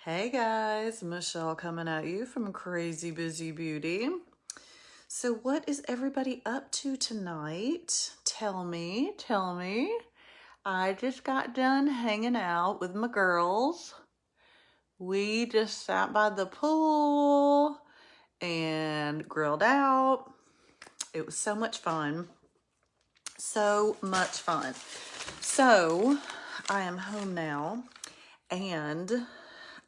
Hey guys, Michelle coming at you from Crazy Busy Beauty. So what is everybody up to tonight? Tell me. I just got done hanging out with my girls. We just sat by the pool and grilled out. It was so much fun. So much fun. So I am home now and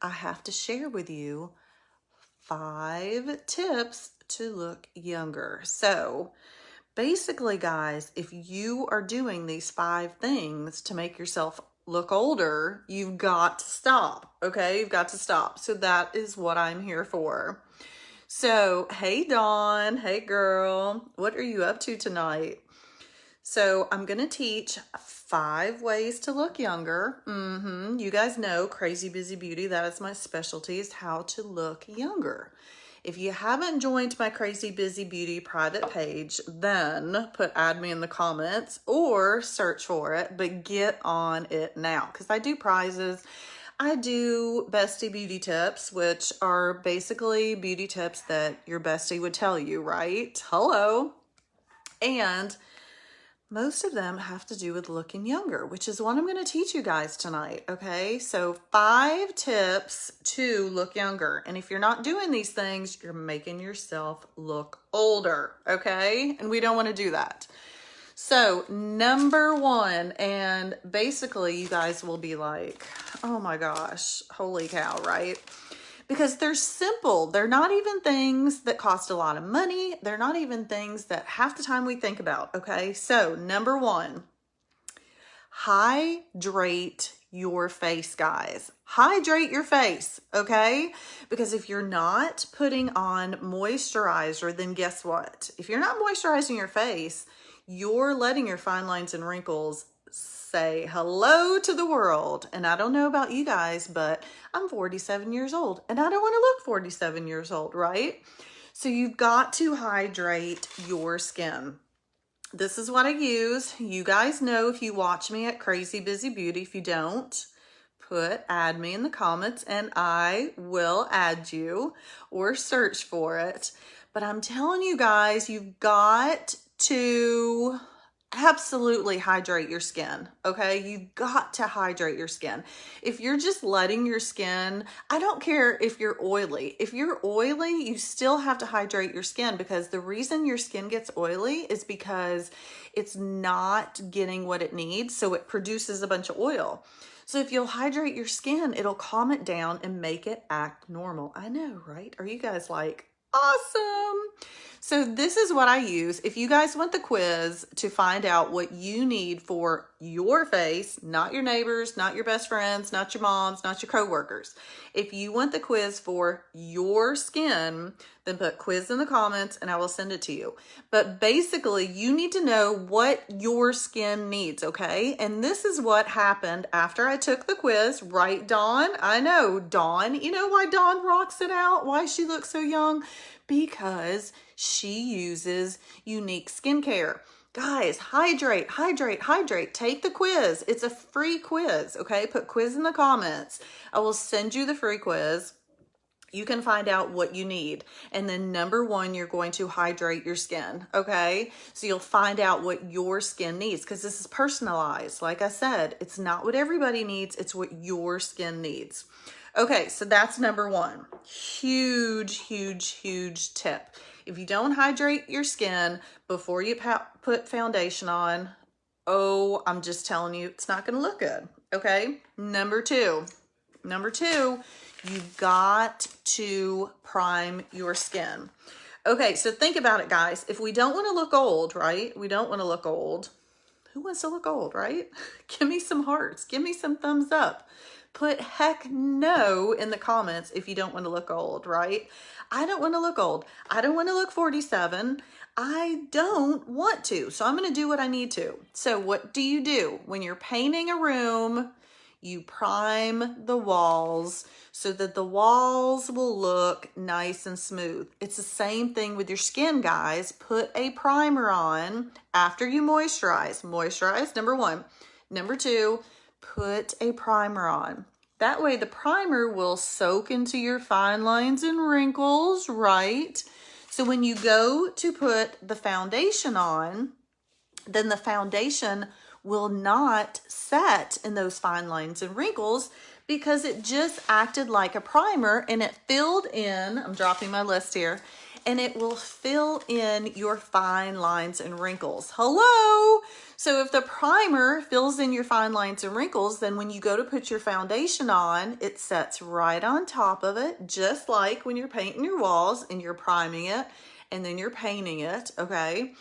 I have to share with you 5 tips to look younger. So basically, guys, if you are doing these 5 things to make yourself look older, you've got to stop, okay? You've got to stop. So that is what I'm here for. So, hey Dawn, hey girl, what are you up to tonight? So I'm going to teach 5 ways to look younger. You guys know Crazy Busy Beauty, that is my specialty, is how to look younger. If you haven't joined my Crazy Busy Beauty private page, then add me in the comments or search for it, but get on it now because I do prizes. I do bestie beauty tips, which are basically beauty tips that your bestie would tell you, right? Hello. And most of them have to do with looking younger, which is what I'm going to teach you guys tonight, okay? So 5 tips to look younger. And if you're not doing these things, you're making yourself look older, okay? And we don't want to do that. So number 1, and basically you guys will be like, oh my gosh, holy cow, right? Because they're simple. They're not even things that cost a lot of money. They're not even things that half the time we think about, okay? So number 1, hydrate your face, guys. Hydrate your face, okay? Because if you're not putting on moisturizer, then guess what? If you're not moisturizing your face, you're letting your fine lines and wrinkles say hello to the world. And I don't know about you guys, but I'm 47 years old and I don't want to look 47 years old, right? So you've got to hydrate your skin. This is what I use. You guys know if you watch me at Crazy Busy Beauty. If you don't, add me in the comments and I will add you or search for it. But I'm telling you guys, you've got to absolutely hydrate your skin, okay? You've got to hydrate your skin. If you're just letting your skin, I don't care if you're oily. If you're oily, you still have to hydrate your skin because the reason your skin gets oily is because it's not getting what it needs, so it produces a bunch of oil. So if you'll hydrate your skin, it'll calm it down and make it act normal. I know, right? Are you guys like, awesome? So this is what I use. If you guys want the quiz to find out what you need for your face, not your neighbors, not your best friends, not your moms, not your coworkers. If you want the quiz for your skin, then put quiz in the comments and I will send it to you. But basically, you need to know what your skin needs, okay? And this is what happened after I took the quiz, right, Dawn? I know, Dawn. You know why Dawn rocks it out? Why she looks so young? Because she uses unique skincare. Guys, hydrate. Take the quiz. It's a free quiz, okay? Put quiz in the comments. I will send you the free quiz. You can find out what you need. And then number 1, you're going to hydrate your skin, okay? So you'll find out what your skin needs because this is personalized. Like I said, it's not what everybody needs. It's what your skin needs. Okay, so that's number 1. Huge tip. If you don't hydrate your skin before you put foundation on, oh, I'm just telling you, it's not going to look good, okay? Number 2, you've got to prime your skin. Okay, so think about it, guys. If we don't want to look old, right? We don't want to look old. Who wants to look old, right? Give me some hearts. Give me some thumbs up. Put heck no in the comments if you don't want to look old, right? I don't want to look old. I don't want to look 47. I don't want to. So I'm going to do what I need to. So what do? When you're painting a room, you prime the walls so that the walls will look nice and smooth. It's the same thing with your skin, guys. Put a primer on after you moisturize. Moisturize, number 1. Number 2, put a primer on. That way the primer will soak into your fine lines and wrinkles, right? So when you go to put the foundation on, then the foundation will not set in those fine lines and wrinkles because it just acted like a primer and it filled in, I'm dropping my list here, and it will fill in your fine lines and wrinkles. Hello? So if the primer fills in your fine lines and wrinkles, then when you go to put your foundation on, it sets right on top of it, just like when you're painting your walls and you're priming it and then you're painting it, okay?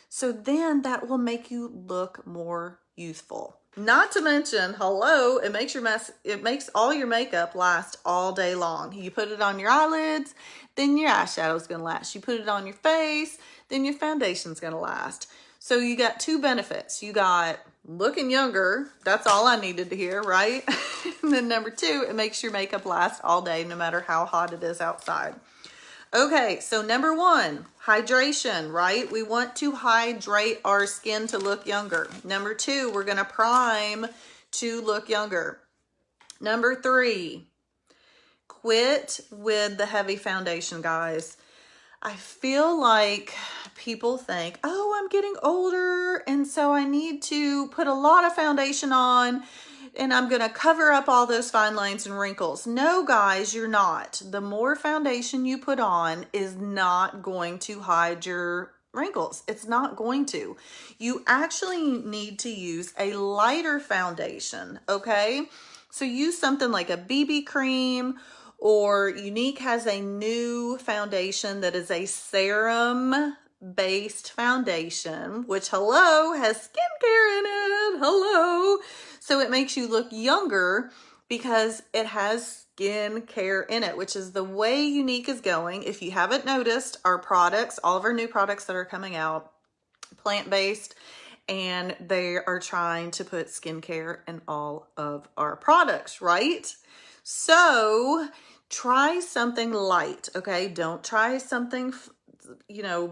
So then that will make you look more youthful. Not to mention, hello, it makes all your makeup last all day long. You put it on your eyelids, then your eyeshadow's gonna last. You put it on your face, then your foundation's gonna last. So you got two benefits. You got looking younger, that's all I needed to hear, right? And then number two, it makes your makeup last all day no matter how hot it is outside. Okay, so number one, hydration, right? We want to hydrate our skin to look younger. Number two, we're gonna prime to look younger. Number three, quit with the heavy foundation, guys. I feel like people think, oh, I'm getting older, and so I need to put a lot of foundation on, and I'm gonna cover up all those fine lines and wrinkles. No, guys, you're not. The more foundation you put on is not going to hide your wrinkles. It's not going to. You actually need to use a lighter foundation, okay? So use something like a BB cream, or Unique has a new foundation that is a serum based foundation, which, hello, has skincare in it. Hello. So it makes you look younger because it has skincare in it, which is the way Unique is going. If you haven't noticed, our products, all of our new products that are coming out, plant-based, and they are trying to put skincare in all of our products, right? So try something light, okay? Don't try something,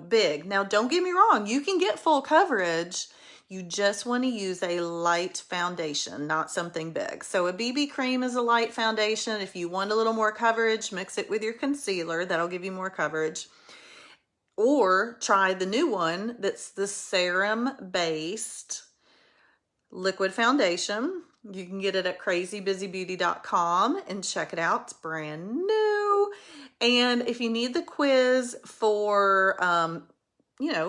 big. Now, don't get me wrong. You can get full coverage. You just want to use a light foundation, not something big. So a BB cream is a light foundation. If you want a little more coverage, mix it with your concealer. That'll give you more coverage. Or try the new one that's the serum-based liquid foundation. You can get it at crazybusybeauty.com and check it out. It's brand new. And if you need the quiz for,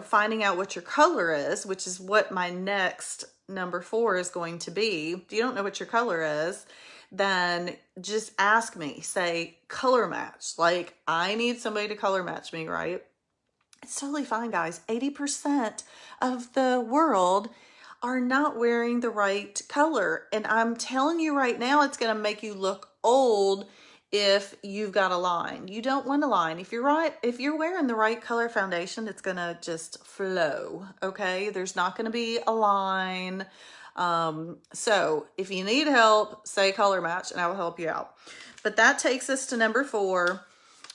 finding out what your color is, which is what my next number 4 is going to be. If you don't know what your color is, then just ask me. Say color match. Like, I need somebody to color match me, right? It's totally fine, guys. 80% of the world are not wearing the right color. And I'm telling you right now, it's going to make you look old if you've got a line. You don't want a line. If you're wearing the right color foundation, it's going to just flow, okay? There's not going to be a line. So if you need help, say color match and I will help you out. But that takes us to number 4,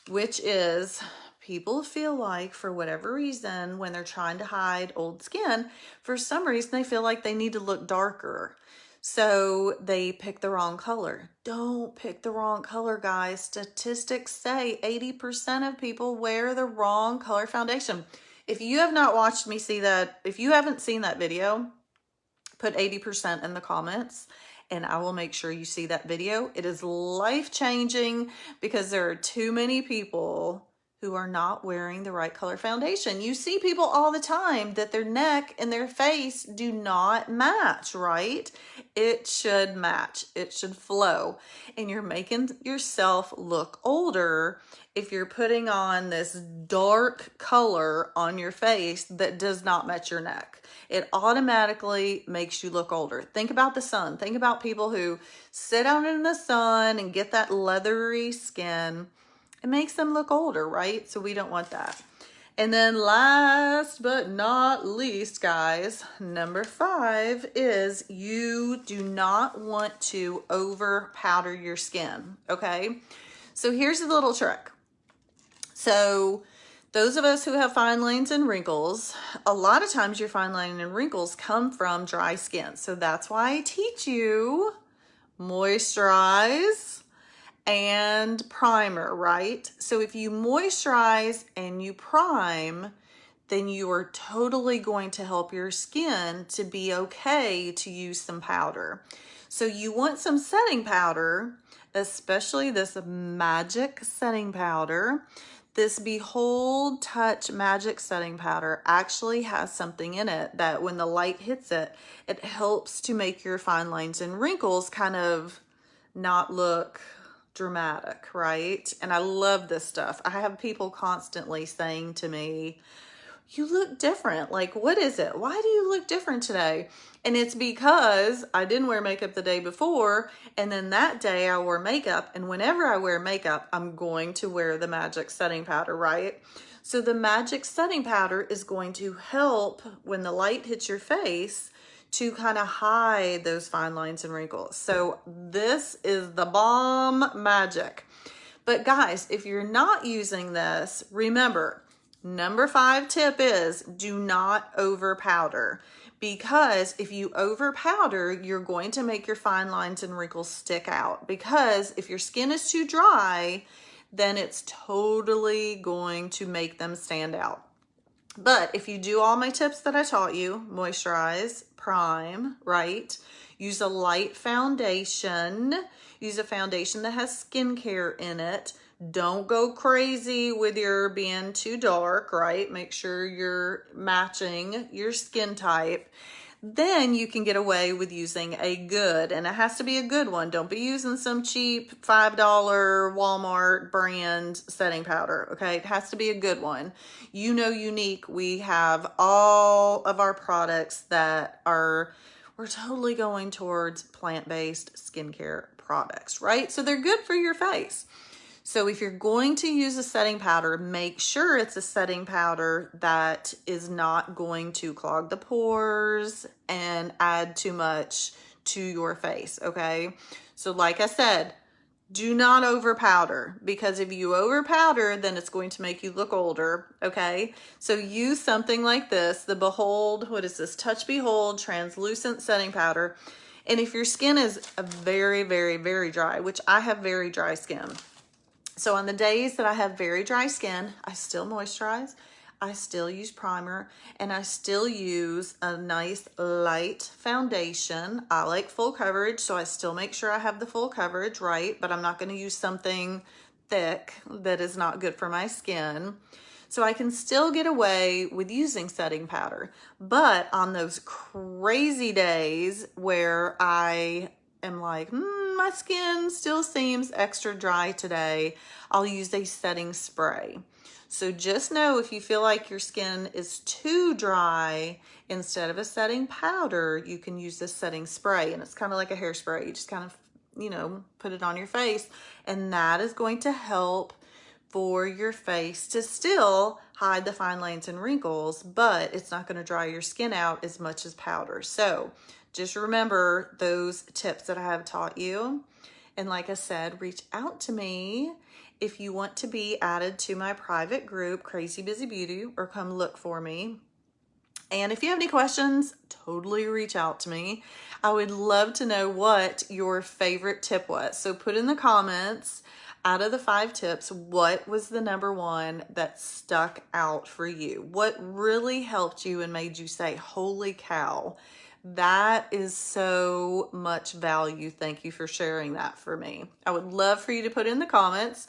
which is people feel like, for whatever reason, when they're trying to hide old skin, for some reason they feel like they need to look darker. So they pick the wrong color. Don't pick the wrong color, guys. Statistics say 80% of people wear the wrong color foundation. If you have not watched me see that, if you haven't seen that video, put 80% in the comments and I will make sure you see that video. It is life-changing because there are too many people who are not wearing the right color foundation. You see people all the time that their neck and their face do not match, right? It should match. It should flow. And you're making yourself look older if you're putting on this dark color on your face that does not match your neck. It automatically makes you look older. Think about the sun. Think about people who sit out in the sun and get that leathery skin. It makes them look older, right? So we don't want that. And then last but not least, guys, number 5 is you do not want to over powder your skin, okay? So here's a little trick. So those of us who have fine lines and wrinkles, a lot of times your fine line and wrinkles come from dry skin. So that's why I teach you moisturize, and primer, right? So if you moisturize and you prime, then you are totally going to help your skin to be okay to use some powder. So you want some setting powder, especially this magic setting powder. This Behold Touch Magic Setting Powder actually has something in it that when the light hits it, it helps to make your fine lines and wrinkles kind of not look dramatic, right? And I love this stuff. I have people constantly saying to me, you look different. Like, what is it? Why do you look different today? And it's because I didn't wear makeup the day before, and then that day I wore makeup, and whenever I wear makeup, I'm going to wear the magic setting powder, right? So the magic setting powder is going to help when the light hits your face to kind of hide those fine lines and wrinkles. So this is the bomb magic. But guys, if you're not using this, remember, number 5 tip is do not over powder, because if you over powder, you're going to make your fine lines and wrinkles stick out, because if your skin is too dry, then it's totally going to make them stand out. But if you do all my tips that I taught you, moisturize, prime, right? Use a light foundation. Use a foundation that has skincare in it. Don't go crazy with your being too dark, right? Make sure you're matching your skin type. Then you can get away with using a good, and it has to be a good one. Don't be using some cheap $5 Walmart brand setting powder, okay? It has to be a good one. You know, Unique, we have all of our products that we're totally going towards plant-based skincare products, right? So they're good for your face. So if you're going to use a setting powder, make sure it's a setting powder that is not going to clog the pores and add too much to your face, okay? So like I said, do not over powder, because if you over powder, then it's going to make you look older, okay? So use something like this, the Behold, what is this? Touch Behold Translucent Setting Powder. And if your skin is very, very, very dry, which I have very dry skin, so on the days that I have very dry skin, I still moisturize, I still use primer, and I still use a nice light foundation. I like full coverage, so I still make sure I have the full coverage, right? But I'm not going to use something thick that is not good for my skin. So I can still get away with using setting powder. But on those crazy days where I am like, my skin still seems extra dry today, I'll use a setting spray. So just know, if you feel like your skin is too dry, instead of a setting powder, you can use this setting spray. And it's kind of like a hairspray. You just kind of, put it on your face. And that is going to help for your face to still hide the fine lines and wrinkles, but it's not going to dry your skin out as much as powder. So just remember those tips that I have taught you. And like I said, reach out to me if you want to be added to my private group, Crazy Busy Beauty, or come look for me. And if you have any questions, totally reach out to me. I would love to know what your favorite tip was. So put in the comments, out of the 5 tips, what was the number 1 that stuck out for you? What really helped you and made you say, holy cow, that is so much value. Thank you for sharing that for me. I would love for you to put in the comments,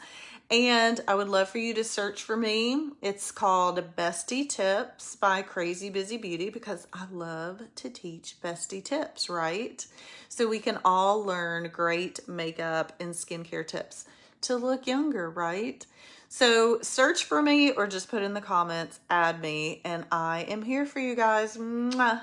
and I would love for you to search for me. It's called Bestie Tips by Crazy Busy Beauty, because I love to teach bestie tips, right? So we can all learn great makeup and skincare tips to look younger, right? So search for me or just put in the comments, add me, and I am here for you guys. Mwah.